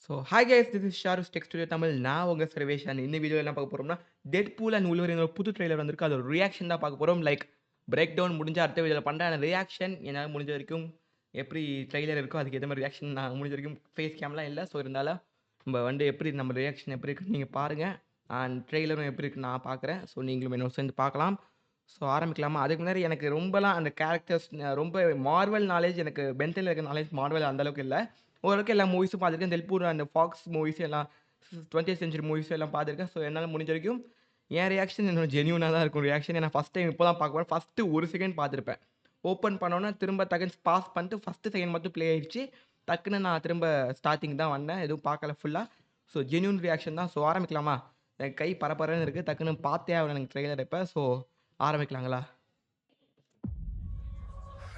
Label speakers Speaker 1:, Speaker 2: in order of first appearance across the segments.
Speaker 1: So hi guys this is Sharu's tech studio Tamil. நான் உங்க Sarvesh. And இந்த வீடியோ என்ன பார்க்க போறோம்னா, டெட்பூல் அண்ட் உல்வரின் ஒரு புது ட்ரெய்லர் வந்திருக்கு. அதோட ரியாக்ஷன் தான் பார்க்க போறோம். லைக் பிரேக் டவுன் முடிஞ்சா அடுத்த வீடியோல பண்றேன். ரியாக்ஷன் என்னால முடிஞ்ச வரைக்கும் எப்படி ட்ரெய்லர் இருக்கோ அதுக்கு ஏத்த மாரி ரியாக்ஷன் நான் முடிஞ்ச வரைக்கும் ஃபேஸ் கேம்லாம் இல்ல. ஸோ இருந்தாலும் நம்ம எப்படி நம்ம ரியாக்ஷன் எப்படி இருக்குன்னு நீங்க பாருங்க. அண்ட் ட்ரெய்லரும் எப்படி இருக்குன்னு நான் பார்க்குறேன். ஸோ நீங்களும் என்னோட சேர்ந்து பார்க்கலாம். ஸோ ஆரம்பிக்கலாமா? அதுக்கு முன்னாடி எனக்கு ரொம்பலாம் அந்த கேரக்டர்ஸ் ரொம்ப மார்வல் நாலேட்ஜ் எனக்கு பென்டென்ல இருக்க நாலேட்ஜ் மார்வல் அந்த அளவுக்கு இல்ல. ஓரளவுக்கு எல்லா மூவிஸும் பார்த்துருக்கேன். தெல்பூர் அந்த ஃபாக்ஸ் மூவிஸ் எல்லாம் 20த் செஞ்சுரி மூவிஸ் எல்லாம் பார்த்துருக்கேன். ஸோ என்னால முடிஞ்ச வரைக்கும் என் ரியாக்ஷன் என்னோட ஜென்யூனா தான் இருக்கும் ரியாக்ஷன். ஏன்னா ஃபர்ஸ்ட் டைம் இப்போ தான் பார்க்க போறேன். ஃபர்ஸ்ட்டு 1 செகண்ட் பார்த்துருப்பேன். ஓப்பன் பண்ணோன்னே திரும்ப டக்குன்னு பாஸ் பண்ணிட்டு ஃபர்ஸ்ட்டு செகண்ட் மட்டும் ப்ளே ஆயிடுச்சு. டக்குன்னு நான் திரும்ப ஸ்டார்ட்டிங் தான் வந்தேன். எதுவும் பார்க்கல ஃபுல்லா. ஸோ ஜென்யூன் ரியாக்ஷன் தான். ஸோ ஆரம்பிக்கலாமா? என் கை பரபரன்னு இருக்கு. டக்குன்னு பார்த்தே ஆகணும் எனக்கு ட்ரெய்லர் இப்ப. ஸோ ஆரம்பிக்கலாங்களா?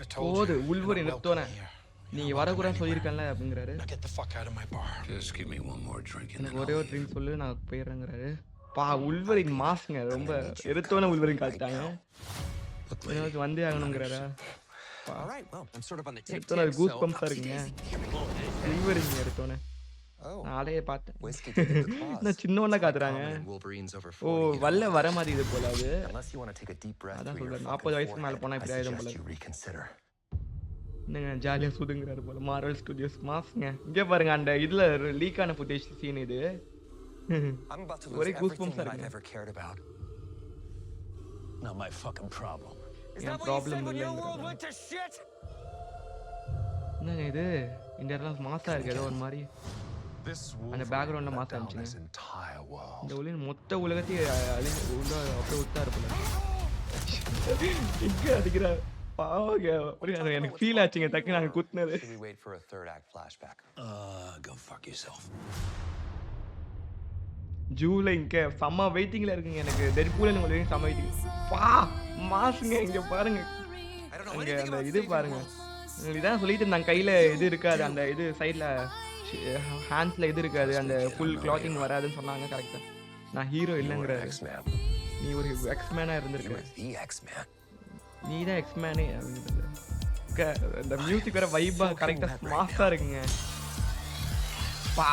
Speaker 2: I told
Speaker 1: போது
Speaker 2: you, you're not
Speaker 1: உல்வரின்
Speaker 2: welcome
Speaker 1: எடுத்தோன்னே.
Speaker 2: here.
Speaker 1: நீ
Speaker 2: You're not welcome
Speaker 1: வரக்கூடாதுன்னு
Speaker 2: anywhere.
Speaker 1: சொல்லியிருக்கேன்ல அப்படிங்கிறாரு.
Speaker 2: Now get the fuck out of my bar.
Speaker 3: Just give me one more drink and then
Speaker 1: எனக்கு
Speaker 3: I'll
Speaker 1: ஒரே ஒரு
Speaker 3: leave.
Speaker 1: ட்ரிங்க் சொல்லு நான் போயிடுறேங்கிறாரு. உல்வரின் மாஸ்ங்க ரொம்ப எடுத்தோன்னே உல்வரின் காட்டாங்க.
Speaker 3: Look,
Speaker 1: ஏதாவது
Speaker 3: lady,
Speaker 1: Vande ஆகணுங்கிறாரா?
Speaker 4: All right, well, I'm sort of on the tip
Speaker 1: எடுத்தோன்னே
Speaker 4: tip,
Speaker 1: goose
Speaker 4: so
Speaker 1: பம்ப்ஸா இருக்குங்க. உல்வரின் எடுத்தோன்னே.
Speaker 4: Oh,
Speaker 1: நான் ஆளையே பார்த்தேன்.
Speaker 4: whiskey to the claws.
Speaker 1: என்ன சின்னவனா
Speaker 4: It's quite
Speaker 1: காட்டுறாங்க.
Speaker 4: common in Wolverines over
Speaker 1: O
Speaker 4: 40, you know.
Speaker 1: வல்ல வர மாதிரி இது போல அது.
Speaker 4: Unless you want to take a deep breath
Speaker 1: அதான்
Speaker 4: through your
Speaker 1: சொல்றேன்.
Speaker 4: fucking
Speaker 1: 40 வயசுக்கு மேல
Speaker 4: forehead,
Speaker 1: போனா
Speaker 4: I
Speaker 1: இப்படி ஆயிடும் போல.
Speaker 4: suggest you reconsider.
Speaker 1: என்னங்க ஜாலியா சுதுங்கிறாரு போல. மார்வல் ஸ்டுடியோஸ் மாஸ்ங்க. இங்க பாருங்க அந்த இதுல லீக் ஆன ஃபுட்டேஜ் சீன் இது.
Speaker 4: I'm about to
Speaker 1: ஒரே
Speaker 4: lose
Speaker 1: goosebumps
Speaker 4: everything that
Speaker 1: ah
Speaker 4: I've
Speaker 1: இருக்குங்க.
Speaker 4: ever cared about.
Speaker 5: Not my fucking problem.
Speaker 4: Is
Speaker 1: N
Speaker 4: that what you
Speaker 1: problem
Speaker 4: said when your world
Speaker 1: இல்லைங்கிறாரு.
Speaker 4: went to shit?
Speaker 1: என்னங்க இது? இந்த இடம்லாம் மாசா இருக்கு ஏதோ ஒரு மாதிரி.
Speaker 2: This
Speaker 1: அந்த
Speaker 2: Wolverine
Speaker 1: பேக்ரவுண்ட்ல
Speaker 2: let
Speaker 1: மாசா
Speaker 2: down
Speaker 1: இருந்துச்சுங்க.
Speaker 2: this entire world.
Speaker 1: இந்த ஒளியின் மொத்த உலகத்தையே உள்ள அப்படியே விட்டாரு போல. எங்க அடிக்கிறா? பாவங்க. அப்படியே எனக்கு ஃபீல் ஆச்சுங்க டக்குன்னு நாங்க குத்துனது.
Speaker 4: Should we wait for a third act flashback?
Speaker 5: Go fuck yourself.
Speaker 1: July இங்க செம்ம வெயிட்டிங்ல இருக்குங்க எனக்கு. டெட்பூல் உங்களுக்கு செம்ம வெயிட்டிங். பா மாசுங்க இங்க பாருங்க.
Speaker 4: I don't know
Speaker 1: அங்க
Speaker 4: anything
Speaker 1: அந்த
Speaker 4: about
Speaker 1: இது
Speaker 4: saving
Speaker 1: பாருங்க.
Speaker 4: worlds.
Speaker 1: இதான் சொல்லிட்டு இருந்தாங்க கையில இது இருக்காது. அந்த இது சைடுல ஹேண்ட்ஸ்ல இது இருக்காது. அந்த ஃபுல் கிளாத்திங் வராதுன்னு சொன்னாங்க. கரெக்ட்டா. நான் ஹீரோ
Speaker 4: You were
Speaker 1: இல்லங்கறாரு.
Speaker 4: X-Man.
Speaker 1: நீ ஒரு எக்ஸ்மேனா
Speaker 4: You
Speaker 1: இருந்திருக்க.
Speaker 4: were the X-Man.
Speaker 1: நீ தான் எக்ஸ்மேனே அப்படின்றது. இந்த மியூசிக் வேற வைபா கரெக்டா மாஸா இருக்குங்க. பா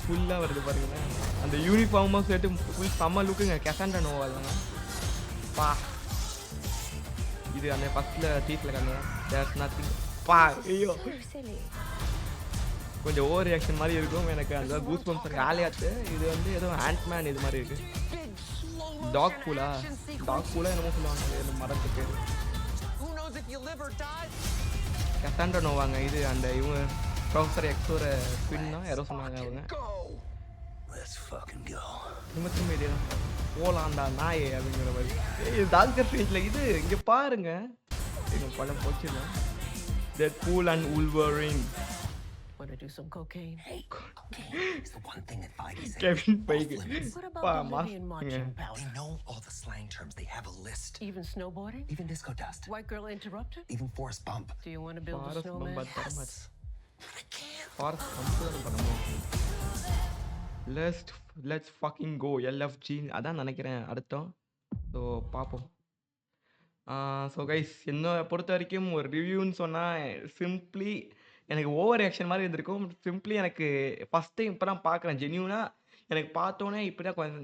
Speaker 1: ஃபுல்லா வருது பாருங்க. அந்த யூனிஃபார்மும் சேர்த்து ஃபுல் செம்ம லுக்குங்க. கசாண்டா நோவா இல்லைங்க. பா இது அந்த ஃபர்ஸ்ட்ல டீஸ்ல காங்க. There's nothing. பா ஐயோ கொஞ்சம் ஓவர் ரியாக்ஷன் மாதிரி இருக்கும். எனக்கு அந்த கூஸ் பம்ப்ஸ் இருக்கு. ஆலியாத்து இது வந்து ஏதோ ஆண்ட்மேன் இது மாதிரி இருக்கு. டாக் பூலா என்னமோ சொல்லுவாங்க. அது மரத்து பேரு.
Speaker 4: Who knows if you live or die?
Speaker 1: கசாண்டா நோவாங்க. இது அந்த இவங்க ப்ரொஃபசர் எக்ஸோர ஸ்பின்னா யாரோ சொன்னாங்க அவங்க.
Speaker 4: Go!
Speaker 5: Let's fucking go.
Speaker 1: திரும்ப இதே தான் போலாண்டா நாயே அப்படிங்கிற மாதிரி. ஏய் டாக்டர் ஸ்ட்ரேஞ்ச்ல இது இங்க பாருங்க. எங்க படம் போச்சுல. Deadpool and Wolverine.
Speaker 6: Want to do some cocaine?
Speaker 4: It's the one thing that Feige said.
Speaker 1: Kevin bike.
Speaker 6: What about
Speaker 1: பா
Speaker 6: Bolivian marching
Speaker 4: We
Speaker 6: powder?
Speaker 4: know all the slang terms. They have a list.
Speaker 6: Even snowboarding?
Speaker 4: Even disco dust.
Speaker 6: White girl interrupted?
Speaker 4: Even Forrest Bump.
Speaker 6: Do you want to build a
Speaker 1: forest
Speaker 6: snowman?
Speaker 1: பம்பா தரமாச்சு.
Speaker 4: I can't.
Speaker 1: Forest பம்பா பண்ணணும். Let's fucking கோ எல்எஃப்ஜி அதான் நினைக்கிறேன் அர்த்தம். So பார்ப்போம். So guys என்னை பொறுத்த வரைக்கும் ஒரு ரிவ்யூன்னு சொன்னால் சிம்பிளி எனக்கு ஓவர் ரியாக்ஷன் மாதிரி இருந்திருக்கும். சிம்பிளி எனக்கு ஃபஸ்ட் டைம் இப்போ தான் பார்க்குறேன் ஜென்யூனாக. எனக்கு பார்த்தோன்னே இப்படி தான் கொஞ்சம்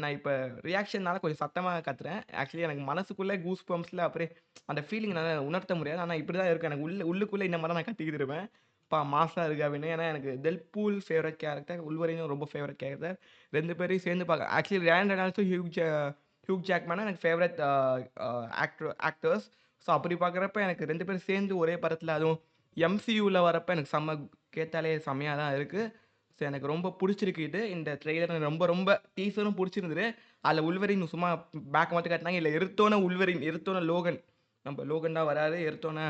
Speaker 1: நான் இப்போ ரியாக்ஷன்னால கொஞ்சம் சத்தமாக கத்துறேன். ஆக்சுவலி எனக்கு மனசுக்குள்ளே கூஸ் பம்ப்ஸில் அப்படியே அந்த ஃபீலிங் நான் உணர்த்த முடியாது. ஆனால் இப்படி தான் இருக்கும். எனக்கு உள்ளுக்குள்ளே இந்த மாதிரி நான் கத்திக்கிட்டு இருப்பேன். மாசா இருக்கு அப்படின்னு. ஏன்னா எனக்கு டெட்பூல் ஃபேவரட் கேரக்டர், உல்வரினும் ரொம்ப ஃபேவரட் கேரக்டர். 2 பேரையும் சேர்ந்து பார்க்க ஆக்சுவலி ரயான் ரெனால்ட்ஸும் ஹியூக் ஜாக்மேனும் எனக்கு ஃபேவரட் ஆக்டர்ஸ். ஸோ அப்படி பார்க்குறப்ப எனக்கு 2 பேரும் சேர்ந்து ஒரே படத்தில் அதுவும் எம்சியூவில் வரப்போ எனக்கு செம்ம கேட்டாலே செம்மையாக தான் இருக்குது. ஸோ எனக்கு ரொம்ப பிடிச்சிருக்கு இது. இந்த ட்ரெய்லர் ரொம்ப ரொம்ப டீசரும் பிடிச்சிருந்தது. அதில் உல்வரின் சும்மா பேக் மட்டும் காட்டினாங்க. இல்லை எருத்தோன லோகன் நம்ம லோகன் தான் வராது. எருத்தோன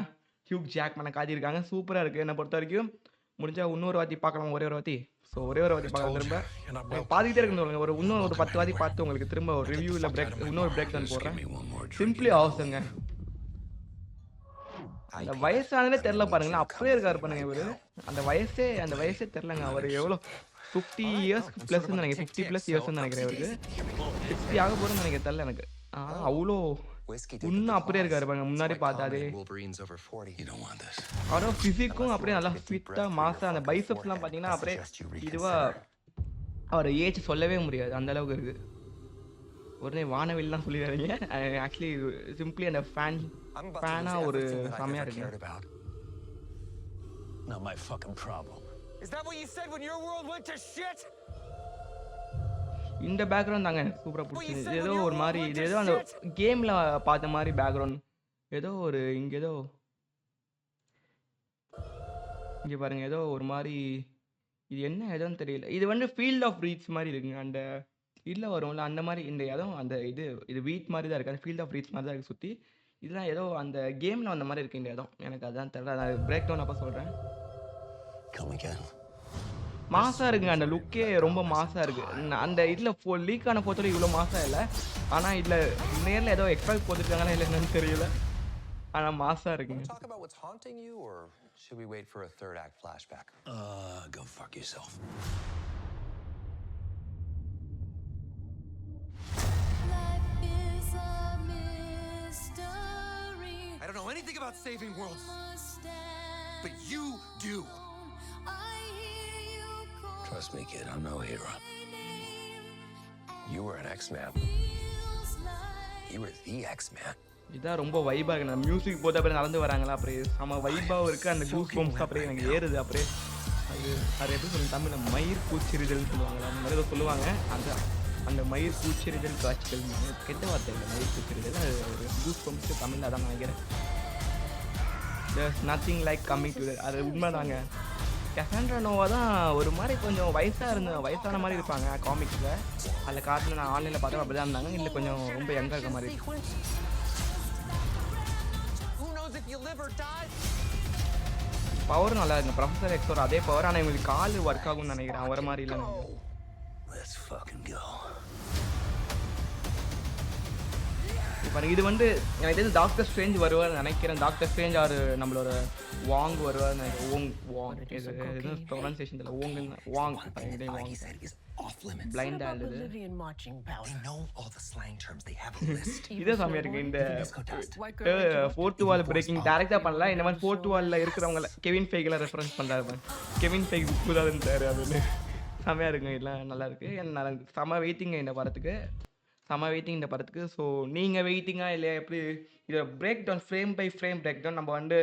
Speaker 1: ஹியூக் ஜாக்மேனை காட்டியிருக்காங்க. சூப்பராக இருக்குது என்னை பொறுத்த வரைக்கும். முடிஞ்சால் இன்னொரு வாட்டி பார்க்கலாம். ஒரே ஒரு வாட்டி. ஸோ ஒரே ஒரு வாட்டி பார்க்கலாம். திரும்ப
Speaker 2: You're not
Speaker 1: எனக்கு
Speaker 2: welcome.
Speaker 1: பார்த்துக்கிட்டே இருக்குன்னு சொல்லுங்க. இன்னொரு ஒரு 10 வாட்டி பார்த்து உங்களுக்கு திரும்ப ஒரு ரிவ்யூ இல்லை இன்னொரு பிரேக் தான்
Speaker 3: Just give
Speaker 1: போடுறேன்.
Speaker 3: me one more drink.
Speaker 1: Simply
Speaker 3: and then I'll
Speaker 1: அவசரங்க.
Speaker 4: I
Speaker 1: அந்த
Speaker 4: can't.
Speaker 1: வயசானதே
Speaker 4: That
Speaker 1: தெரில
Speaker 4: means
Speaker 1: பாருங்களேன்.
Speaker 4: you'll
Speaker 1: அப்படியே
Speaker 4: come
Speaker 1: இருக்காரு
Speaker 4: with me
Speaker 1: பாருங்க
Speaker 4: right
Speaker 1: இவரு.
Speaker 4: now.
Speaker 1: அந்த வயசே தெரிலங்க. அவர் எவ்வளோ 50 இயர்ஸ்க்கு
Speaker 4: I'm
Speaker 1: plus
Speaker 4: sort of on the
Speaker 1: நினைக்கிறேன்.
Speaker 4: tick
Speaker 1: 50
Speaker 4: tick,
Speaker 1: plus
Speaker 4: so
Speaker 1: இயர்ஸ்ன்னு
Speaker 4: I'm
Speaker 1: நினைக்கிறேன்
Speaker 4: 60
Speaker 1: இவருக்கு.
Speaker 4: days.
Speaker 1: 60 ஆக போகிறேன்னு நினைக்கிறேன். தெரில எனக்கு. அவ்வளோ
Speaker 4: whiskey to
Speaker 1: இன்னும்
Speaker 4: the
Speaker 1: அப்படியே
Speaker 4: claws.
Speaker 1: இருக்காரு பாருங்க.
Speaker 4: It's
Speaker 1: முன்னாடி
Speaker 4: quite common
Speaker 1: பார்த்தாலே.
Speaker 4: in Wolverines over 40.
Speaker 3: You don't want this.
Speaker 1: அவரோட ஃபிசிக்கும் அப்படியே நல்லா
Speaker 4: Unless you wanna take a deep
Speaker 1: ஃபிட்டா
Speaker 4: breath through
Speaker 1: மாசா
Speaker 4: your
Speaker 1: அந்த
Speaker 4: fucking
Speaker 1: பைசப்ஸ்லாம்
Speaker 4: forehead,
Speaker 1: பார்த்தீங்கன்னா
Speaker 4: I
Speaker 1: அப்படியே
Speaker 4: suggest you
Speaker 1: இதுவா
Speaker 4: reconsider.
Speaker 1: அவர் ஏஜ் சொல்லவே முடியாது அந்த அளவுக்கு இருக்கு. உடனே வானவில்லாம் சொல்லிடுறாங்க. ஆக்சுவலி சிம்பிளி அந்த
Speaker 4: I'm about to
Speaker 1: ஃபேனா
Speaker 4: lose
Speaker 1: ஒரு
Speaker 4: everything that I've
Speaker 1: செமையா
Speaker 4: ever
Speaker 1: இருக்கு.
Speaker 4: cared about.
Speaker 5: Not my fucking problem.
Speaker 4: Is that what you said when your world went to shit?
Speaker 1: இந்த பேக்ரவுண்ட் தாங்க எனக்கு சூப்பரா பிடிச்சது. இது ஏதோ ஒரு மாதிரி இது ஏதோ அந்த கேம்ல பார்த்த மாதிரி பேக்ரவுண்ட். ஏதோ ஒரு இங்க ஏதோ இங்க பாருங்க ஏதோ ஒரு மாதிரி இது என்ன ஏதோன்னு தெரியல. இது வந்து ஃபீல்ட் ஆஃப் ரீச் மாதிரி இருக்குங்க. அந்த இதுல வரும்ல அந்த மாதிரி இந்த இடம் அந்த இது வீட் மாதிரி தான் இருக்கு. அந்த ஃபீல்ட் ஆஃப் ரீச் மாதிரி தான் இருக்கு சுத்தி. இதெல்லாம் ஏதோ அந்த கேம்ல வந்த மாதிரி இருக்கு இந்த இடம். எனக்கு அதான் தெரியல. நான் பிரேக் டவுன் அப்ப சொல்றேன்.
Speaker 5: Come again.
Speaker 1: மாசா இருக்குங்க அந்த லுக்கே ரொம்ப மாசா இருக்கு. அந்த இதுல லீக் ஆன போத்தோட இவ்வளோ மாசா இல்லை. ஆனா இதுல நேர்ல ஏதோ எக்ஸ்ட்ராக்ட் போட்டுருக்காங்களா இல்லை என்னன்னு தெரியல. ஆனா மாசா இருக்குங்க.
Speaker 4: Talk about what's haunting you, or should we wait for a third act flashback?
Speaker 3: Go fuck yourself.
Speaker 4: I don't know anything about saving worlds, but you do.
Speaker 3: Trust me, kid, I'm no hero.
Speaker 4: You were an X-Man. You were the X-Man.
Speaker 1: இதான் ரொம்ப வைபா இருக்கு. அந்த music போட்டு அப்படியே நடந்து வராங்களா அப்படியே செம வைபாவும் இருக்கு. அந்த கூஸ் பம்ப்ஸ் அப்படியே எனக்கு ஏறுது அப்படியே. அது எப்படி சொல்லுங்க தமிழ்ல மயிர் பூச்சிரிதல்னு சொல்லுவாங்களா அந்த மாதிரி ஏதோ சொல்லுவாங்க. அந்த மயிர் பூச்சிரிதல் காட்சிகள் கெட்ட வார்த்தை இல்லை. மயிர் பூச்சிரிதல் அது ஒரு கூஸ் பம்ப்ஸ் தமிழ்ல அதான் நினைக்கிறேன். there's nothing like coming to that. அது உண்மைதாங்க. கசாண்ட்ரா நோவா தான் ஒரு மாதிரி கொஞ்சம் வயசான மாதிரி இருப்பாங்க காமிக்ஸில். அதில் காட்டில் நான் ஆன்லைனில் பார்த்தா அப்படி தான் இருந்தாங்க. இல்லை கொஞ்சம் ரொம்ப யங்காக இருக்க மாதிரி இருக்கு. பவர் நல்லா இருக்கு. ப்ரொஃபஸர் எக்ஸோட அதே பவர். ஆனால் இவங்களுக்கு கால் ஒர்க் ஆகும்னு நினைக்கிறேன். அவரை மாதிரி இல்லை.
Speaker 5: Let's fucking go.
Speaker 1: பாருங்க இது வந்து எனக்கு தெரிஞ்சு டாக்டர் ஸ்ட்ரேஞ்ச் வருவார் நினைக்கிறேன். டாக்டர் ஸ்ட்ரேஞ்ச் ஆர் நம்மளோட வாங் வருவார். வாங் இது ப்ரொனன்சியேஷன் தெரியல. வாங்
Speaker 4: He said is off limits.
Speaker 1: Blind
Speaker 6: What about
Speaker 1: ஆல்து.
Speaker 6: Bolivian marching
Speaker 4: They
Speaker 6: powder?
Speaker 4: know all the slang terms. They have a list.
Speaker 1: இதே சமயம் இருக்கு. இந்த
Speaker 4: Disco dust.
Speaker 6: White girl interrupted.
Speaker 1: Fourth wall breaking டேரக்டா பண்ணல. இந்த மாதிரி ஃபோர்த் வால்ல இருக்கிறவங்கள கெவின் ஃபெய்கில ரெஃபரன்ஸ் பண்றாரு. கெவின் ஃபெய்க் புதாதுன்னு சார் அப்படின்னு செமையா இருக்குங்க. இதெல்லாம் நல்லா இருக்கு. நல்லா செம வெயிட்டிங்க இந்த படத்துக்கு. ஸோ நீங்கள் வெயிட்டிங்கா இல்லையா எப்படி இதை break down frame by frame break down நம்ம வந்து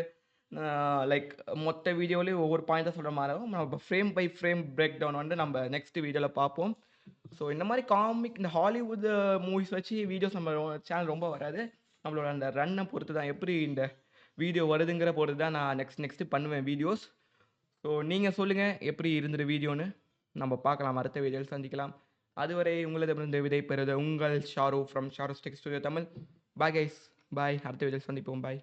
Speaker 1: லைக் மொத்த வீடியோலேயும் ஒவ்வொரு பாயிண்ட்டாக சொல்கிற மாதிரி இருக்கும். நம்ம frame by frame break down வந்து நம்ம நெக்ஸ்ட் வீடியோவில் பார்ப்போம். ஸோ இந்த மாதிரி காமிக் இந்த ஹாலிவுட் மூவிஸ் வச்சு வீடியோஸ் நம்ம சேனல் ரொம்ப வராது. நம்மளோட அந்த ரன்னை பொறுத்து தான் எப்படி இந்த வீடியோ வருதுங்கிற பொறுத்து தான் நான் நெக்ஸ்ட்டு பண்ணுவேன் வீடியோஸ். ஸோ நீங்கள் சொல்லுங்கள் எப்படி இருந்தது வீடியோன்னு. நம்ம பார்க்கலாம். அடுத்த வீடியோவில் சந்திக்கலாம். அதுவரை உங்களிடமிருந்து விடை பெறுவது உங்கள் Sharu from Sharu tech studio Tamil. Bye guys, bye. அடுத்த வீடியோவில் சந்திப்போம். பாய்.